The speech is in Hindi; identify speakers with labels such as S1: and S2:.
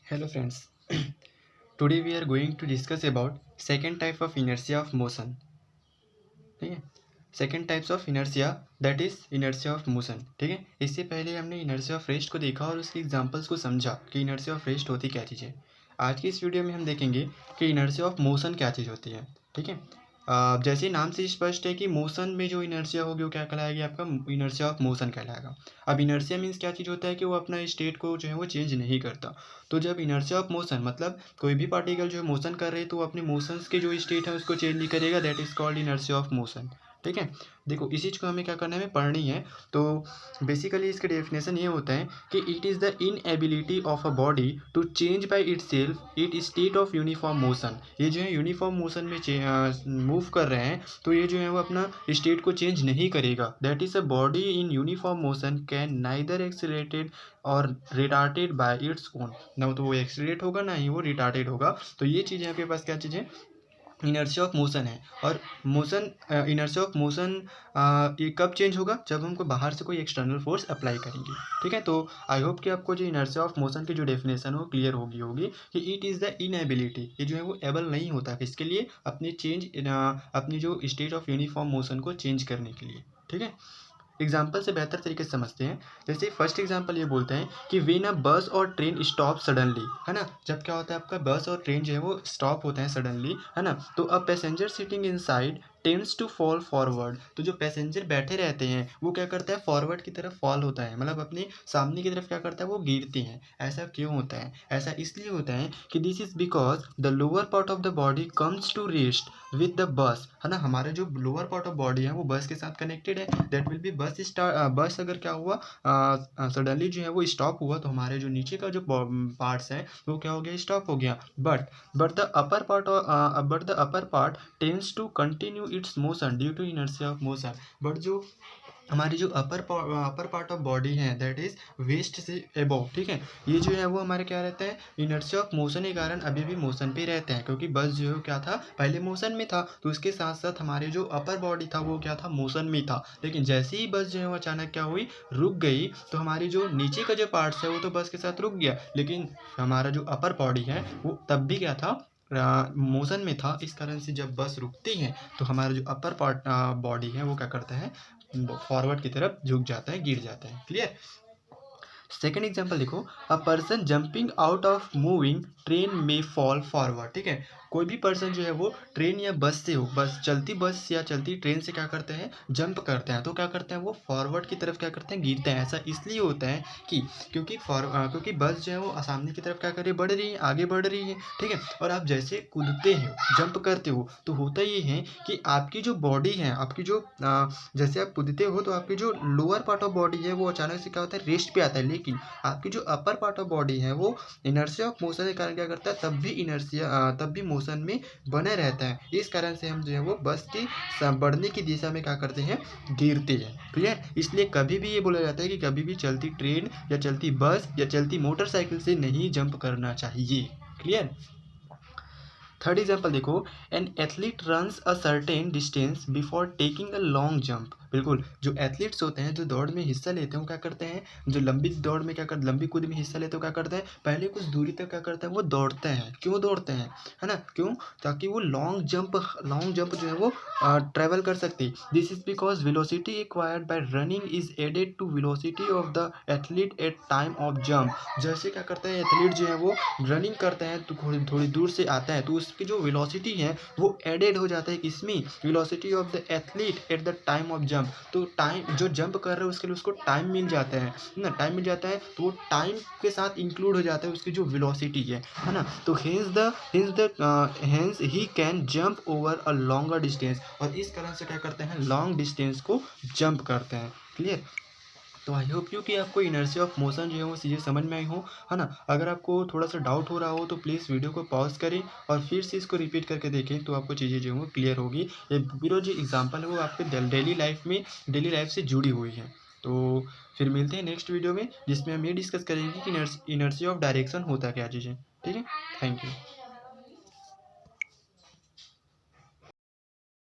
S1: Hello friends. Today we are going to discuss about second type of inertia of motion. ठीक है, second types of inertia that is inertia of motion. ठीक है, इससे पहले हमने इनर्शिया ऑफ रेस्ट को देखा और उसके एग्जांपल्स को समझा कि इनर्शिया ऑफ रेस्ट होती क्या चीज़ है. आज की इस वीडियो में हम देखेंगे कि इनर्शिया ऑफ मोशन क्या चीज़ होती है. ठीक है, जैसे नाम से स्पष्ट है कि मोशन में जो इनर्शिया होगी वो क्या कहलाएगी, आपका इनर्शिया ऑफ मोशन कहलाएगा. अब इनर्शिया मीन्स क्या चीज़ होता है कि वो अपना स्टेट को जो है वो चेंज नहीं करता. तो जब इनर्शिया ऑफ मोशन मतलब कोई भी पार्टिकल जो है मोशन कर रहे हैं तो वो अपने मोशंस के जो स्टेट है उसको चेंज नहीं करेगा. That is called inertia of motion. ठीक है, देखो इस चीज़ को हमें क्या करना है, हमें पढ़नी है. तो बेसिकली इसका डेफिनेशन ये होता है कि it is the inability of a body to change by itself it state of uniform motion. ये जो है यूनिफॉर्म मोशन में मूव कर रहे हैं तो ये जो है वो अपना स्टेट को चेंज नहीं करेगा. That is a body in uniform motion can neither accelerated और रिटार्टेड बाय इट्स ओन. ना तो वो एक्सीलरेट होगा ना ही वो रिटार्टेड होगा. तो ये चीज़ यहाँ पे पास क्या चीज़ है, इनर्शिया ऑफ मोशन है. और मोशन इनर्शिया ऑफ मोशन ये कब चेंज होगा, जब हमको बाहर से कोई एक्सटर्नल फोर्स अप्लाई करेंगे. ठीक है, तो आई होप कि आपको जो इनर्शिया ऑफ मोशन की जो डेफिनेशन हो क्लियर होगी कि इट इज़ द इनएबिलिटी, ये जो है वो एबल नहीं होता किसके लिए, अपनी जो स्टेट ऑफ यूनिफॉर्म मोशन को चेंज करने के लिए. ठीक है, एग्जाम्पल से बेहतर तरीके से समझते हैं. जैसे फर्स्ट एग्जाम्पल ये बोलते हैं कि वेन अ बस और ट्रेन स्टॉप सडनली, है ना. जब क्या होता है, आपका बस और ट्रेन जो है वो स्टॉप होते हैं सडनली, है ना. तो a passenger sitting inside tends to fall forward. तो जो पैसेंजर बैठे रहते हैं वो क्या करता है, फॉरवर्ड की तरफ फॉल होता है, मतलब अपने सामने की तरफ क्या करता है, वो गिरते हैं. ऐसा क्यों होता है, ऐसा इसलिए होता है कि this is because the lower part of the body comes to rest with the bus, है ना. हमारा जो लोअर पार्ट ऑफ बॉडी है वो बस के साथ कनेक्टेड है. दैट विल बी बस अगर क्या हुआ, सडनली जो है वो स्टॉप हुआ तो हमारे जो नीचे का जो पार्ट्स है वो क्या हो गया, स्टॉप हो गया. But the upper part tends to continue its motion due to inertia of motion. But जो हमारी जो अपर पार्ट ऑफ बॉडी है दैट इज वेस्ट से एबोव. ठीक है, ये जो है वो हमारे क्या रहता है, इनर्शिया ऑफ मोशन के कारण अभी भी मोशन पे रहते हैं, क्योंकि बस जो है क्या था, पहले मोशन में था. तो उसके साथ साथ हमारे जो अपर बॉडी था वो क्या था, मोशन में था. लेकिन जैसे ही बस जो है वो अचानक क्या हुई, रुक गई, तो हमारी जो नीचे का जो पार्ट्स है वो तो बस के साथ रुक गया, लेकिन हमारा जो अपर बॉडी है वो तब भी क्या था, मोशन में था. इस कारण से जब बस रुकती है तो हमारा जो अपर पार्ट बॉडी है वो क्या करता है, फॉरवर्ड की तरफ झुक जाता है, गिर जाता है. क्लियर. सेकेंड एग्जाम्पल देखो, a person jumping out of moving train में फॉल फॉरवर्ड. ठीक है, कोई भी पर्सन जो है वो ट्रेन या बस से हो, चलती बस या चलती ट्रेन से क्या करते हैं, जंप करते हैं. तो क्या करते हैं, वो फॉरवर्ड की तरफ क्या करते हैं, गिरते हैं. ऐसा इसलिए होता है कि क्योंकि बस जो है वो सामने की तरफ क्या कर रही है, बढ़ रही है, आगे बढ़ रही है. ठीक है, और आप जैसे कूदते हो, जंप करते हो, तो होता ये है कि आपकी जो बॉडी है, आपकी जो जैसे आप कूदते हो तो आपकी जो लोअर पार्ट ऑफ बॉडी है वो अचानक से क्या होता है, रेस्ट पे आता है. लेकिन आपकी जो अपर पार्ट ऑफ बॉडी है वो इनर्शिया ऑफ मोशन के कारण क्या करता है, तब भी मोशन में बने रहता है. इस कारण से हम जो है वो बस की बढ़ने की दिशा में क्या करते हैं, गिरते हैं. क्लियर. इसलिए कभी भी ये बोला जाता है कि कभी भी चलती ट्रेन या चलती बस या चलती मोटरसाइकिल से नहीं जंप करना चाहिए. क्लियर. थर्ड एग्जाम्पल देखो, an athlete runs a certain distance before taking a long jump. बिल्कुल, जो एथलीट्स होते हैं, जो दौड़ में हिस्सा लेते हैं, वो क्या करते हैं, जो लंबी दौड़ में लंबी कूद में हिस्सा लेते हैं, क्या करते हैं, पहले कुछ दूरी तक क्या करते हैं, वो दौड़ते हैं. क्यों दौड़ते हैं, है ना, क्यों, ताकि वो लॉन्ग जंप जो है वो ट्रेवल कर सकते. This is because velocity acquired by running is added to velocity of the athlete at time of jump. जैसे क्या करते हैं, एथलीट जो है वो रनिंग करते हैं तो थोड़ी दूर से आता है, तो उसकी जो वेलोसिटी है वो एडेड हो जाता है किसमें, velocity of the athlete at the time of jump. तो टाइम जो जंप कर रहे हैं उसके लिए उसको टाइम मिल जाता है ना, टाइम मिल जाता है, तो वो टाइम के साथ इंक्लूड हो जाता है उसकी जो वेलोसिटी है ना. तो hence he can jump over a longer distance. और इस कारण से क्या करते हैं, लॉन्ग डिस्टेंस को जंप करते हैं. क्लियर. तो आई होप यू कि आपको इनर्शिया ऑफ मोशन जो है वो चीज़ें समझ में आई हो, है ना. अगर आपको थोड़ा सा डाउट हो रहा हो तो प्लीज़ वीडियो को पॉज करें और फिर से इसको रिपीट करके देखें, तो आपको चीज़ें जो है वो क्लियर होगी. ये पूरा जो एग्जांपल है वो आपके डेली लाइफ से जुड़ी हुई है. तो फिर मिलते हैं नेक्स्ट वीडियो में, जिसमें हम ये डिस्कस करेंगे कि इनर्शिया ऑफ डायरेक्शन होता क्या चीज़ है. ठीक है, थैंक यू.